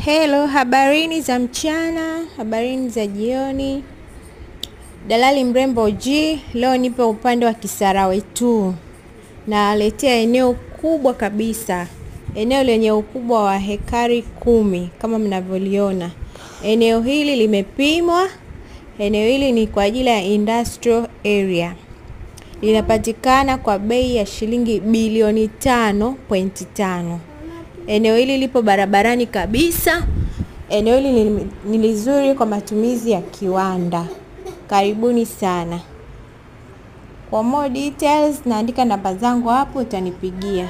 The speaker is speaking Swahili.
Hello, habarini za mchana, habarini za jioni. Dalali Mrembo G, leo nipo upande wa Kisarawe tu. Naletea eneo kubwa kabisa. Eneo lenye ukubwa wa hekari 10 kama mnavyoliona. Eneo hili limepimwa. Eneo hili ni kwa ajili ya industrial area. Linapatikana kwa bei ya shilingi bilioni 5.5. Eneo hili lipo barabarani kabisa. Eneo hili ni lizuri kwa matumizi ya kiwanda. Karibuni sana. For more details naandika namba zangu hapo, utanipigia.